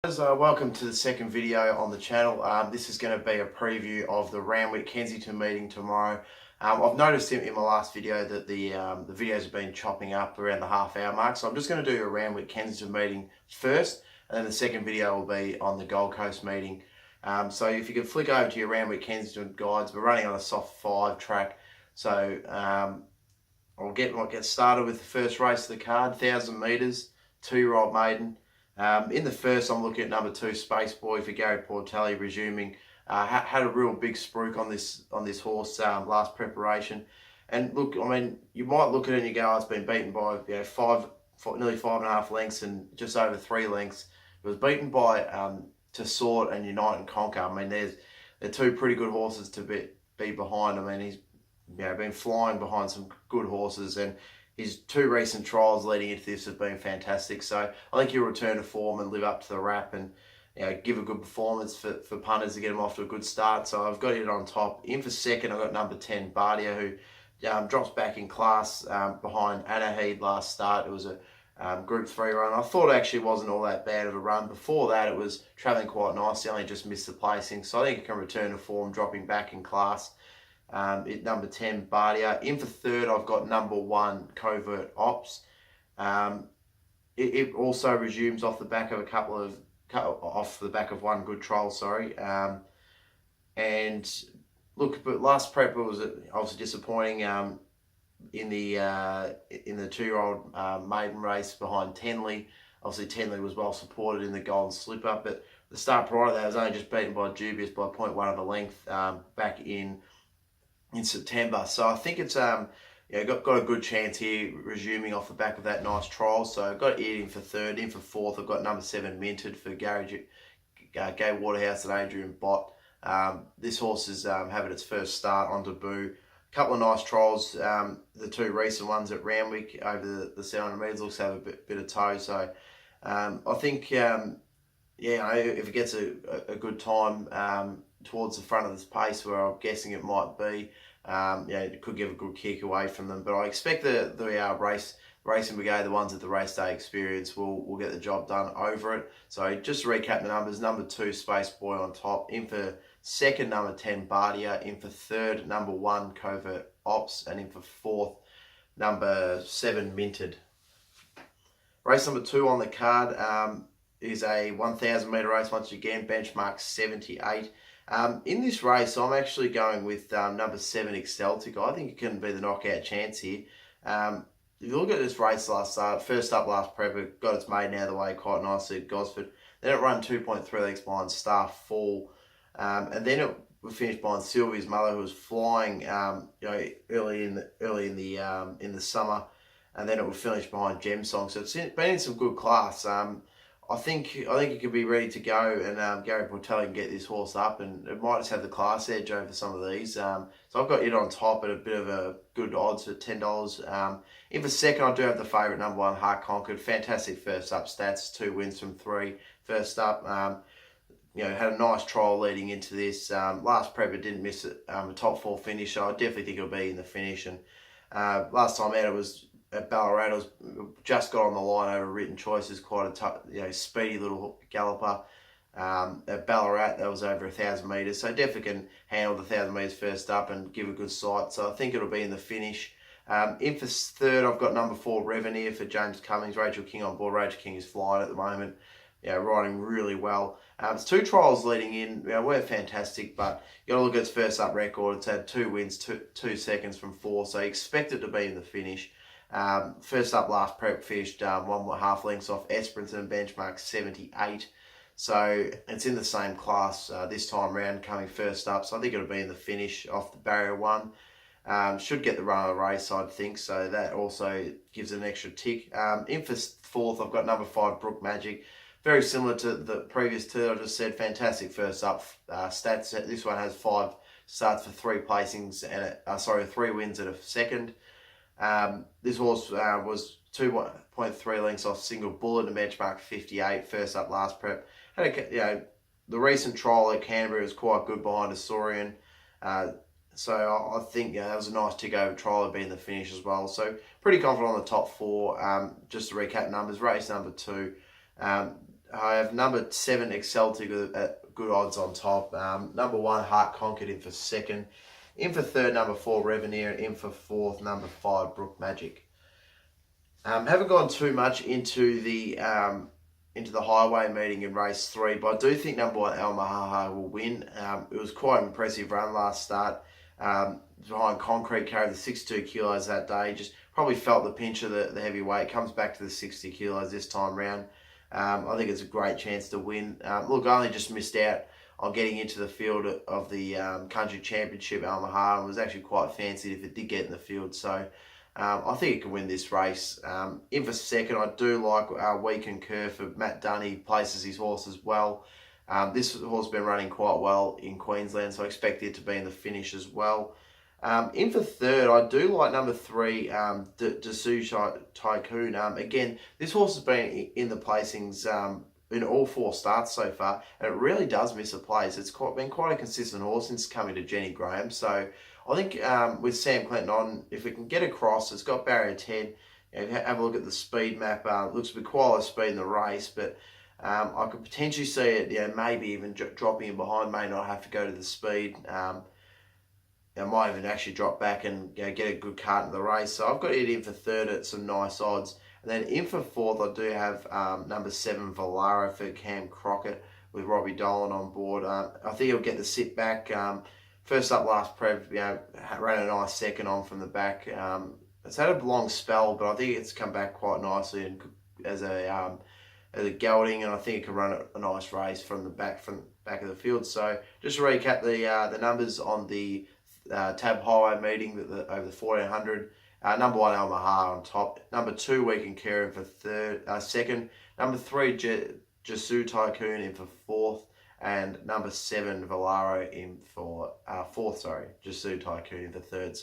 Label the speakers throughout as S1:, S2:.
S1: Welcome to the second video on the channel. This is going to be a preview of the Randwick Kensington meeting tomorrow. I've noticed in my last video that the videos have been chopping up around the half-hour mark, so I'm just going to do a Randwick Kensington meeting first, and then the second video will be on the Gold Coast meeting. So if you can flick over to your Randwick Kensington guides, we're running on a soft 5 track, so I'll get started with the first race of the card, 1,000 metres, 2-year-old maiden. In the first, I'm looking at number 2, Space Boy for Gary Portelli, resuming. Had a real big spruik on this horse last preparation. And look, I mean, you might look at it and you go, oh, it's been beaten by nearly 5.5 lengths and just over 3 lengths. It was beaten by To Sort and Unite and Conquer. I mean, they're two pretty good horses to be behind. I mean, he's been flying behind some good horses, and his 2 recent trials leading into this have been fantastic. So I think he'll return to form and live up to the rap and give a good performance for punters to get him off to a good start. So I've got it on top. In for second, I've got number 10, Bardia, who drops back in class behind Anahid last start. It was a Group 3 run. I thought it actually wasn't all that bad of a run. Before that, it was travelling quite nicely, only just missed the placing. So I think it can return to form, dropping back in class. At number 10, Bardia. In for third, I've got number 1, Covert Ops. It also resumes off the back of one good trial, sorry. And look, but last prep was obviously disappointing in the 2-year-old maiden race behind Tenley. Obviously, Tenley was well supported in the Golden Slipper, but the start prior to that was only just beaten by Dubious by 0.1 of a length back in September. So I think it's got a good chance here, resuming off the back of that nice trial. So I've got it in for third. In for fourth, I've got number 7, Minted for Gay Waterhouse and Adrian Bott. This horse is having its first start on debut. A couple of nice trials. The 2 recent ones at Randwick over the 700 metres looks to have a bit of toe. So I think if it gets a good time towards the front of this pace, where I'm guessing it might be, it could give a good kick away from them. But I expect the racing brigade, the ones at the race day experience, will get the job done over it. So just to recap the numbers: number 2, Space Boy on top. In for second, number 10, Bardia. In for third, number 1, Covert Ops. And in for fourth, number 7, Minted. Race number 2 on the card is a 1,000 metre race, once again, benchmark 78. In this race, I'm actually going with number 7, Exceltic. I think it can be the knockout chance here. If you look at this race last start, first up last prep, it got its maiden out of the way quite nicely at Gosford. Then it ran 2.3 lengths behind Star Fall. And then it was finished behind Sylvia's Mother, who was flying early in the summer. And then it would finish behind Gem Song. So it's been in some good class. I think it could be ready to go, and Gary Portelli can get this horse up, and it might just have the class edge over some of these. So I've got it on top at a bit of a good odds at $10. In for second, I do have the favourite, number 1, Heart Conquered. Fantastic first up stats, 2 wins from 3. First up, had a nice trial leading into this. Last prep, it didn't miss it, a top 4 finish, so I definitely think it'll be in the finish. And last time out, it was at Ballarat. It was just got on the line over written choices, quite a tough, speedy little galloper. At Ballarat, that was over 1,000 metres, so definitely can handle the 1,000 metres first up and give a good sight. So I think it'll be in the finish. In for third, I've got number 4, Reveneer for James Cummings. Rachel King on board. Rachel King is flying at the moment, riding really well. It's 2 trials leading in, weren't fantastic, but you got to look at its first up record. It's had 2 wins, 2 seconds from 4, so you expect it to be in the finish. First up last prep finished 1.5 lengths off Esperanton, benchmark 78. So it's in the same class this time round, coming first up. So I think it'll be in the finish off the barrier 1. Should get the run of the race, I'd think. So that also gives it an extra tick. In for fourth, I've got number 5, Brook Magic. Very similar to the previous 2 I just said. Fantastic first up stats. This one has 5 starts for 3 placings and 3 wins at a second. This horse was 2.3 lengths off Single Bullet and benchmark 58. First up last prep. Had the recent trial at Canterbury was quite good behind Asaurian. So I think that was a nice tick over trial to be in the finish as well. So pretty confident on the top 4. Just to recap numbers, race number 2. I have number 7 Exceltic at good odds on top. Number 1 Heart Conquered in for second. In for third, number 4 Reveneer. In for fourth, number 5 Brook Magic. Haven't gone too much into the highway meeting in race 3, but I do think number 1 Almahaha will win. It was quite an impressive run last start. Behind Concrete, carried the 62 kilos that day. Just probably felt the pinch of the heavy weight. Comes back to the 60 kilos this time round. I think it's a great chance to win. Look, I only just missed out on getting into the field of the Country Championship Almahaha, and was actually quite fancied if it did get in the field. So I think it can win this race. In for second, I do like We Concur for Matt Dunn. Places his horse as well. This horse has been running quite well in Queensland, so I expect it to be in the finish as well. In for third, I do like number 3, Dessous Tycoon. Again, this horse has been in the placings in all 4 starts so far, and it really does miss a place. It's been quite a consistent horse since coming to Jenny Graham. So I think with Sam Clinton on, if we can get across, it's got barrier 10. Have a look at the speed map. It looks to be quite a lot of speed in the race, but I could potentially see it, maybe even dropping in behind. May not have to go to the speed. I might even actually drop back and get a good cart in the race. So I've got it in for third at some nice odds. And then in for fourth, I do have number 7 Valara for Cam Crockett with Robbie Dolan on board. I think he'll get the sit back. First up last prep, ran a nice second on from the back. It's had a long spell, but I think it's come back quite nicely and as a gelding, and I think it can run a nice race from the back of the field. So just to recap the numbers on the Tab Highway meeting over the 1400. Number 1 Almahaha on top. Number 2 We Concur in for second. Number 3 Dessous Tycoon in for fourth. And number 7 Valaro in for fourth. Dessous Tycoon in for third.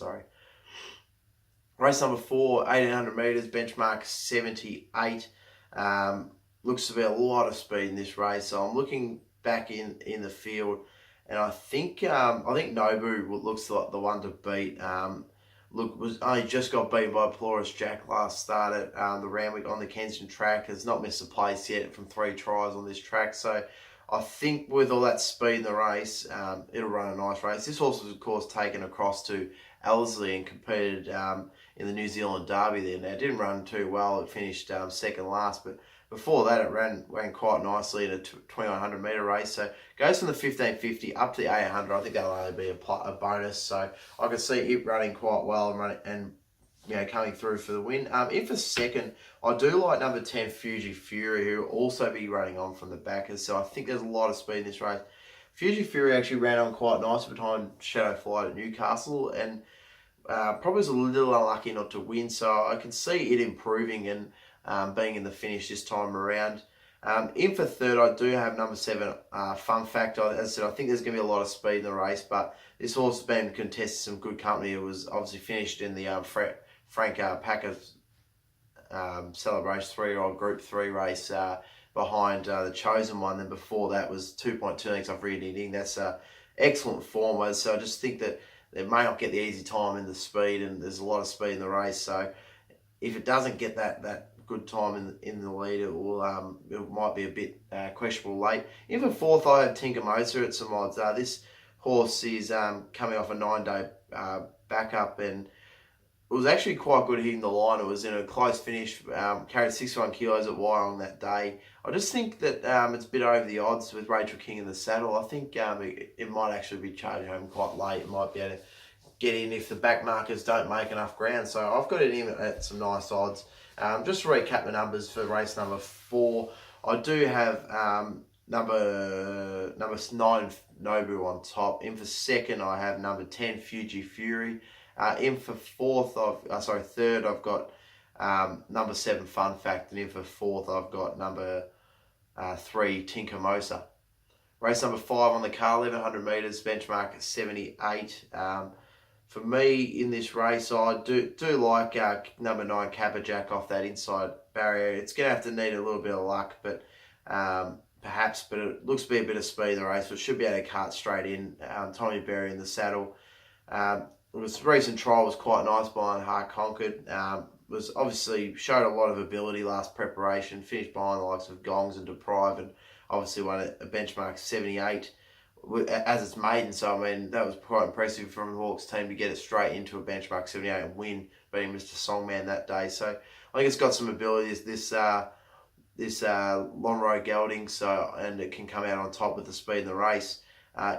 S1: Race number 4, 1800 metres, benchmark 78. Looks to be a lot of speed in this race. So I'm looking back in the field, and I think Nobu looks like the one to beat. Was only just got beaten by Plurus Jack last start at the Randwick on the Kensington track. Has not missed a place yet from 3 tries on this track. So I think with all that speed in the race, it'll run a nice race. This horse was, of course, taken across to Ellerslie and competed in the New Zealand Derby there. Now, it didn't run too well. It finished second last, but before that, it ran quite nicely in a 2100 metre race. So it goes from the 1550 up to the 800. I think that'll only be a bonus. So I can see it running quite well and coming through for the win. In for second, I do like number 10 Fuji Fury, who will also be running on from the backers. So I think there's a lot of speed in this race. Fuji Fury actually ran on quite nice behind Shadow Flight at Newcastle, and probably was a little unlucky not to win. So I can see it improving and being in the finish this time around. In for third, I do have number 7, Fun Fact. As I said, I think there's going to be a lot of speed in the race, but this horse has been contested some good company. It was obviously finished in the Frank Packer's Celebration 3-year-old Group 3 race behind the Chosen One. Then before that was 2.2 lengths off Rear Knitting. That's excellent form. So I just think that they may not get the easy time in the speed, and there's a lot of speed in the race. So if it doesn't get that good time in the lead, it might be a bit questionable late. In for fourth, I have Tinker Moser at some odds. This horse is coming off a 9-day backup, and it was actually quite good hitting the line. It was in a close finish, carried 61 kilos at Wyong that day. I just think that it's a bit over the odds with Rachel King in the saddle. I think it might actually be charging home quite late. It might be able to get in if the back markers don't make enough ground. So I've got it in at some nice odds. Just to recap the numbers for race number 4, I do have number 9 Nobu on top. In for second, I have number 10 Fuji Fury. In for third, I've got number 7 Fun Fact, and in for fourth, I've got number 3 Tinker Moser. Race number 5 on the car, 1100 metres, benchmark 78. For me in this race, I do like number 9 Kappa Jack off that inside barrier. It's going to have to need a little bit of luck, but perhaps. But it looks to be a bit of speed in the race, so it should be able to cart straight in. Tommy Berry in the saddle. This recent trial was quite nice behind Heart Conquered. was obviously showed a lot of ability last preparation, finished behind the likes of Gongs and Deprive, and obviously won a benchmark 78 as its maiden. So, I mean, that was quite impressive from the Hawks team to get it straight into a benchmark 78 and win, beating Mr. Songman that day. So, I think it's got some ability, this Lonro gelding, so, and it can come out on top with the speed in the race.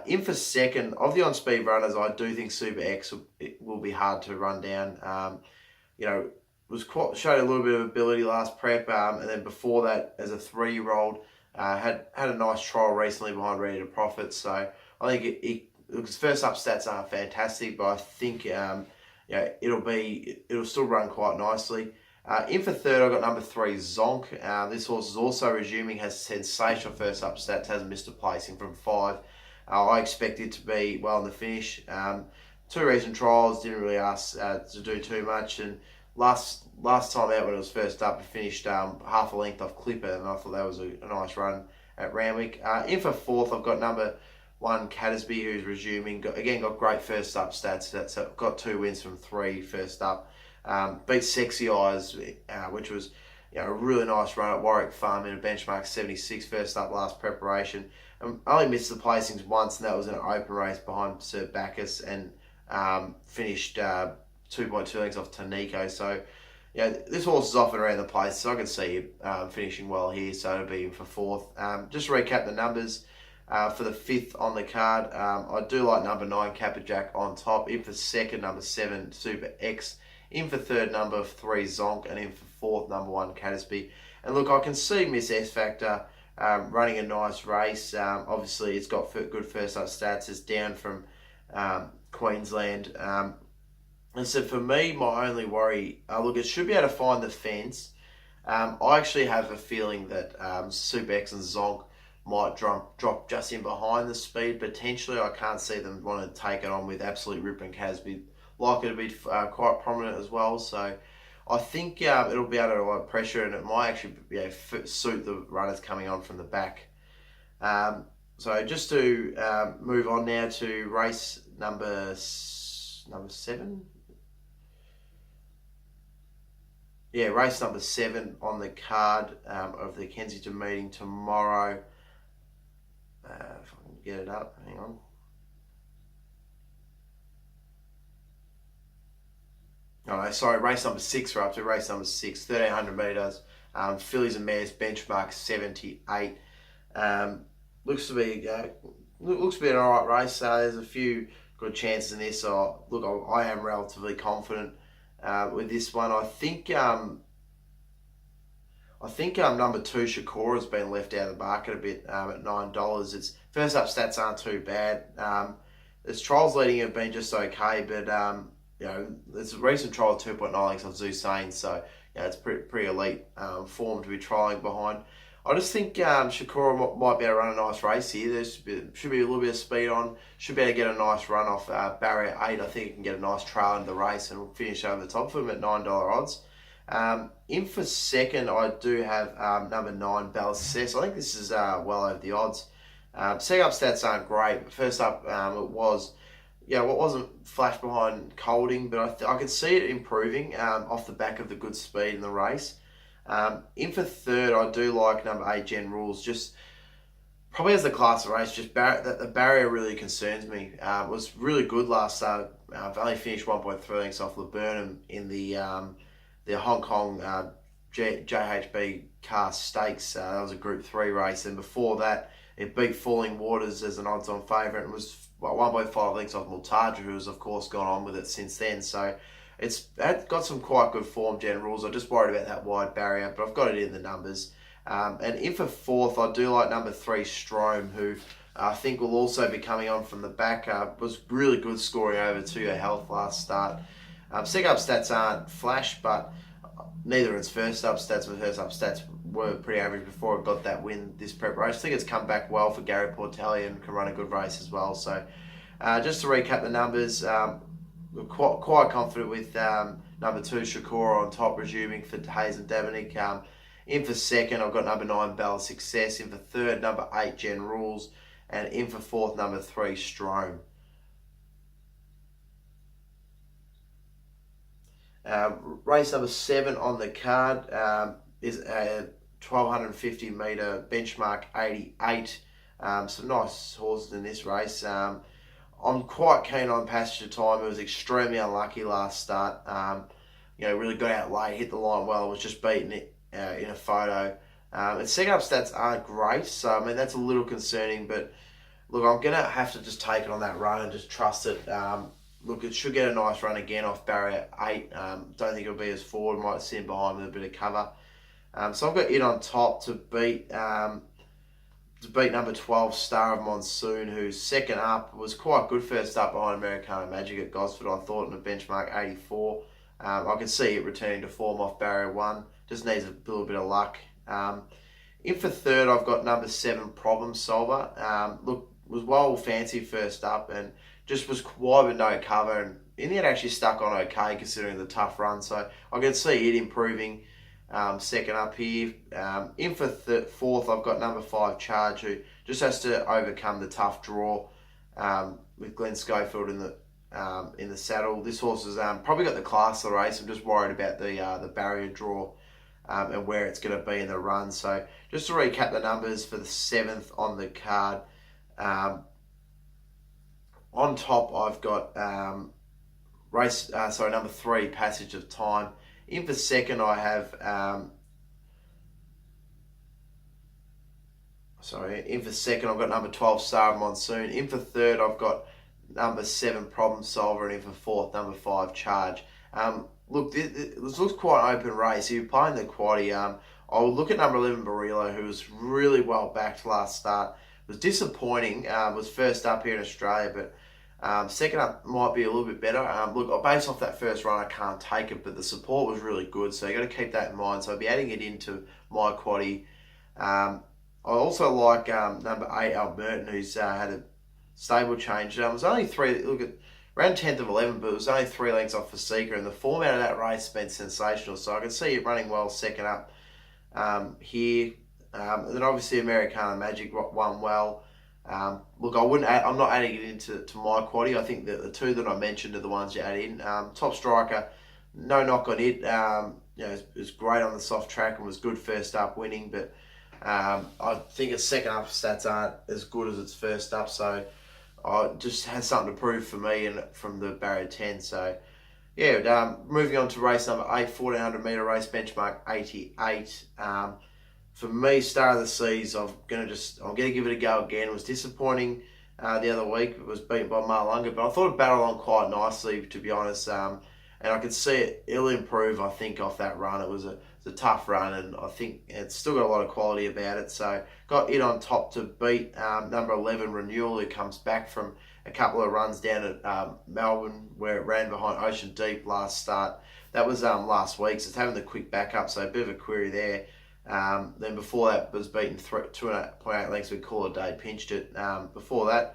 S1: In for second, of the on-speed runners, I do think Super X will be hard to run down. Showed a little bit of ability last prep, and then before that, as a 3-year-old, had a nice trial recently behind Ready to Profit. So I think its first up stats aren't fantastic, but I think it'll still run quite nicely. In for third, I've got number 3, Zonk. This horse is also resuming, has sensational first up stats, hasn't missed a placing from 5. I expect it to be well in the finish. 2 recent trials, didn't really ask to do too much, and last time out when it was first up, it finished half a length off Clipper, and I thought that was a nice run at Randwick. In for fourth, I've got number 1, Catesby, who's resuming. Got great first up stats. That's got 2 wins from 3 first up. Beat Sexy Eyes, which was a really nice run at Warwick Farm in a benchmark 76 first up last preparation. I only missed the placings once, and that was in an open race behind Sir Bacchus, and finished 2.2 lengths off Tanico. So, this horse is off and around the place, so I can see it finishing well here, so it'll be in for fourth. Just to recap the numbers for the 5th on the card, I do like number 9, Capperjack on top. In for second, number 7, Super X. In for third, number 3, Zonk. And in for fourth, number 1, Catesby. And look, I can see Miss S Factor running a nice race. Obviously, it's got good first up stats. It's down from Queensland. And so for me, my only worry, look, it should be able to find the fence. I actually have a feeling that Super X and Zonk might drop just in behind the speed. Potentially, I can't see them want to take it on with Absolute Rip and Casby. Likely to be quite prominent as well. So I think it'll be under a lot of pressure, and it might actually suit the runners coming on from the back. So just to move on now to race number 7. Yeah, race number 7 on the card of the Kensington meeting tomorrow. If I can get it up, hang on. Oh, sorry, race number 6, we're up to race number 6, 1,300 metres. Fillies and Mares, benchmark 78. Looks to be an alright race. There's a few good chances in this. So, look, I am relatively confident with this one. I think number 2, Shakora, has been left out of the market a bit at $9. Its first up stats aren't too bad. Its trials leading have been just okay, but there's a recent trial of 2.9 lengths of Zusane, so it's pretty elite form to be trialling behind. I just think Shakora might be able to run a nice race here. There should be a little bit of speed on. Should be able to get a nice run off barrier 8. I think it can get a nice trail into the race and finish over the top for him at $9 odds. In for second, I do have number 9, Ballast Success. I think this is well over the odds. Second up stats aren't great, but first up it was. It wasn't flash behind Colding, but I could see it improving off the back of the good speed in the race. In for third, I do like number 8, Gen Rules. Just probably as the class of race, just the barrier really concerns me. It was really good last start. I've only finished 1.3 lengths off Laburnum in the Hong Kong JHB Car Stakes. That was a Group 3 race, and before that, it beat Falling Waters as an odds-on favourite and was 1.5 lengths off Multaja, who has of course gone on with it since then. So it's got some quite good form, Gen Rules. I'm just worried about that wide barrier, but I've got it in the numbers. And in for fourth, I do like number 3, Strome, who I think will also be coming on from the back. Was really good scoring over 2 Your Health last start. Second up stats aren't flash, but neither its first up stats, but first up stats were pretty average before it got that win this preparation. I think it's come back well for Gary Portelli and can run a good race as well. So just to recap the numbers, we're quite confident with number 2, Shakora on top, resuming for Hayes and Davenik. In for second, I've got number 9, Ballast Success. In for third, number 8, Gen Rules. And in for fourth, number 3, Strome. Race number 7 on the card is a 1250 metre benchmark 88. Some nice horses in this race. I'm quite keen on Passage of Time. It was extremely unlucky last start. Really got out late, hit the line well, was just beating it in a photo. Its second up stats aren't great, so I mean that's a little concerning, but look, I'm going to have to just take it on that run and just trust it. Look, it should get a nice run again off barrier 8. Don't think it'll be as forward. Might sit in behind with a bit of cover. So I've got it on top to beat number 12, Star of Monsoon, who's second up. Was quite good first up behind Americana Magic at Gosford, I thought, in a benchmark 84. I can see it returning to form off barrier 1. Just needs a little bit of luck. In for third, I've got number 7, Problem Solver. Look, was well fancy first up and just was wide with no cover. And in the end, actually stuck on okay considering the tough run. So I can see it improving second up here. In for fourth, I've got number 5, Charge, who just has to overcome the tough draw with Glenn Schofield in the saddle. This horse has probably got the class of the race. I'm just worried about the barrier draw and where it's going to be in the run. So just to recap the numbers for the 7th on the card. On top, I've got number 3, Passage of Time. In for second, I have in for second, I've got number 12, Star of Monsoon. In for third, I've got number 7, Problem Solver, and in for fourth, number 5, Charge. Look, this looks quite an open race. If you're playing the quaddie, I would look at number 11, Barillo, who was really well backed last start. It was disappointing. Was first up here in Australia, but second up might be a little bit better. Look, based off that first run, I can't take it, but the support was really good, so you got to keep that in mind. So I'll be adding it into my quaddie. I also like number 8, Alberton, who's had a stable change. It was only 3. Look at around 10th of 11, but it was only 3 lengths off for Seeker, and the form out of that race has been sensational. So I can see it running well second up here. And then obviously Americana Magic won well. Look, I'm not adding it into my quaddie. I think that the 2 that I mentioned are the ones you add in. Top Striker, no knock on it. It was great on the soft track and was good first up winning, but I think its second up stats aren't as good as its first up, so it just has something to prove for me and from the barrier 10. So yeah, moving on to race number 8, 1400 metre race, benchmark 88. For me, Star of the Seas, I'm gonna give it a go again. It was disappointing the other week. It was beaten by Marlunga, but I thought it battled on quite nicely, to be honest. And I could see it'll improve, I think, off that run. It was a tough run, and I think it's still got a lot of quality about it. So got it on top to beat number 11, Renewal, who comes back from a couple of runs down at Melbourne, where it ran behind Ocean Deep last start. That was last week, so it's having the quick backup, so a bit of a query there. Then before that was beaten 2.8 lengths with Call a Day, pinched it. Before that,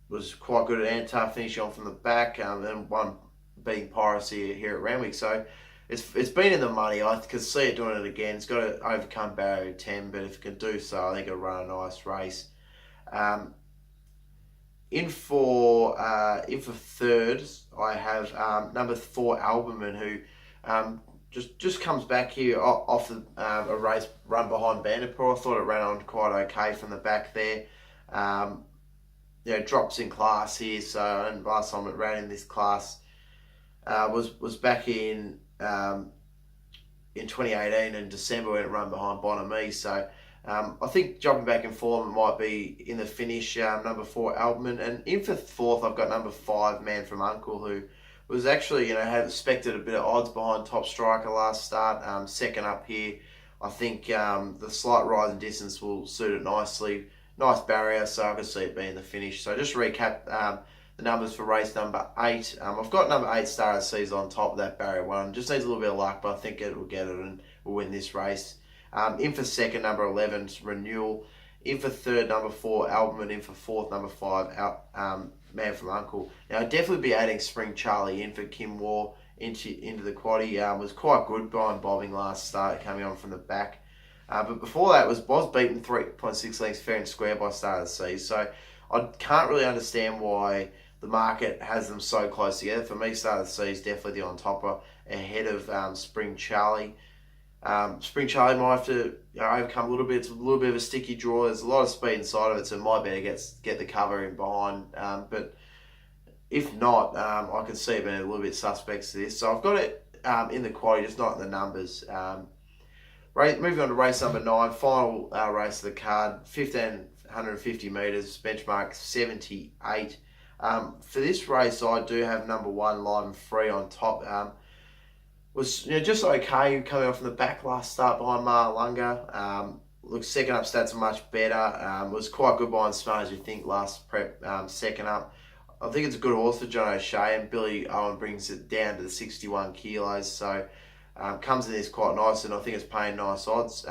S1: was quite good at Antar, finishing on from the back, and one beating Piracy here at Randwick. So it's been in the money. I could see it doing it again. It's got to overcome barrier 10, but if it can do so, I think it'll run a nice race. In for third, I have number 4, Albumin, who just comes back here off a race run behind Bandipur. I thought it ran on quite okay from the back there. Drops in class here. So, and last time it ran in this class was back in 2018 in December when it ran behind Bonamie. So I think jumping back in form might be in the finish. Number 4, Albumin, and in for fourth, I've got number 5, Man from Uncle, who was actually, had expected a bit of odds behind Top Striker last start. Second up here, I think the slight rise in distance will suit it nicely. Nice barrier, so I can see it being the finish. So just to recap the numbers for race number 8. I've got number 8, Star of the Seas, on top of that barrier 1. Just needs a little bit of luck, but I think it will get it and will win this race. In for second, number 11, Renewal. In for third, number 4, Albumin. In for fourth, number 5, Man from Uncle. Now, I'd definitely be adding Spring Charlie in for Kim War into the quaddie. Was quite good behind Bobbing last start, coming on from the back. But before that was beaten 3.6 lengths fair and square by Star of the Seas. So I can't really understand why the market has them so close together. For me, Start of the Sea is definitely the on topper ahead of Spring Charlie. Spring Charlie might have to overcome a little bit. It's a little bit of a sticky draw. There's a lot of speed inside of it, so it might better get the cover in behind. But if not, I can see it being a little bit suspect to this. So I've got it in the quality, just not in the numbers. Moving on to race number 9, final race of the card, 1,550 metres, benchmark 78. For this race, I do have number 1, Live and Free on top. Was just okay coming off from the back last start behind Marlunga. Looks second up stats are much better. Was quite good behind Smart as you think last prep. Second up, I think it's a good horse for John O'Shea, and Billy Owen brings it down to the 61 kilos. So comes in this quite nice, and I think it's paying nice odds.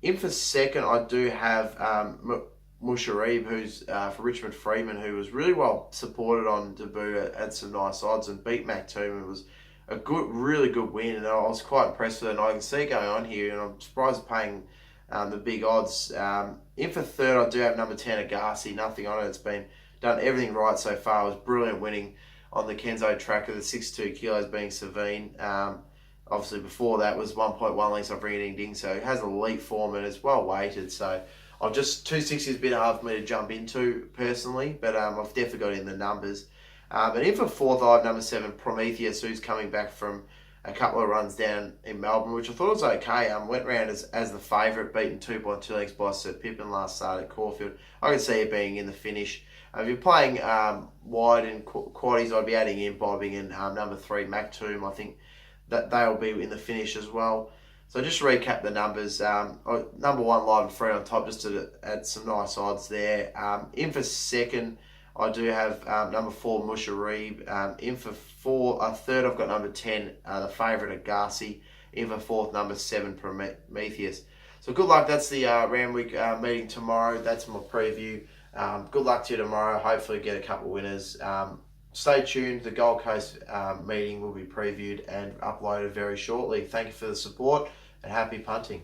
S1: In for second, I do have Musharib, who's for Richmond Freeman, who was really well supported on debut at some nice odds and beat Mac Toom. It was a really good win, and I was quite impressed with it. And I can see it going on here, and I'm surprised paying the big odds. In for third, I do have number 10, Agassi. Nothing on it. It's been done everything right so far. It was brilliant winning on the Kenzo track of the 62 kilos being Savine. Obviously, before that was 1.1 lengths off Ring Ding Ding, so it has elite form and it's well weighted. So I've just 260 is a bit hard for me to jump into personally, but I've definitely got it in the numbers. And in for fourth, I have number 7, Prometheus, who's coming back from a couple of runs down in Melbourne, which I thought was okay. Went round as the favourite, beaten 2.2 lengths by Sir Pippin last start at Caulfield. I can see it being in the finish. If you're playing wide and quaddies, I'd be adding in Bobbing and number 3, Mac Toom. I think that they'll be in the finish as well. So just to recap the numbers, number 1, Live and Free on top, just to add some nice odds there. In for second, I do have number 4, Musharib. In for third, I've got number 10, the favourite, Agassi. In for fourth, number 7, Prometheus. So good luck. That's the Randwick meeting tomorrow. That's my preview. Good luck to you tomorrow. Hopefully get a couple of winners. Stay tuned. The Gold Coast meeting will be previewed and uploaded very shortly. Thank you for the support and happy punting.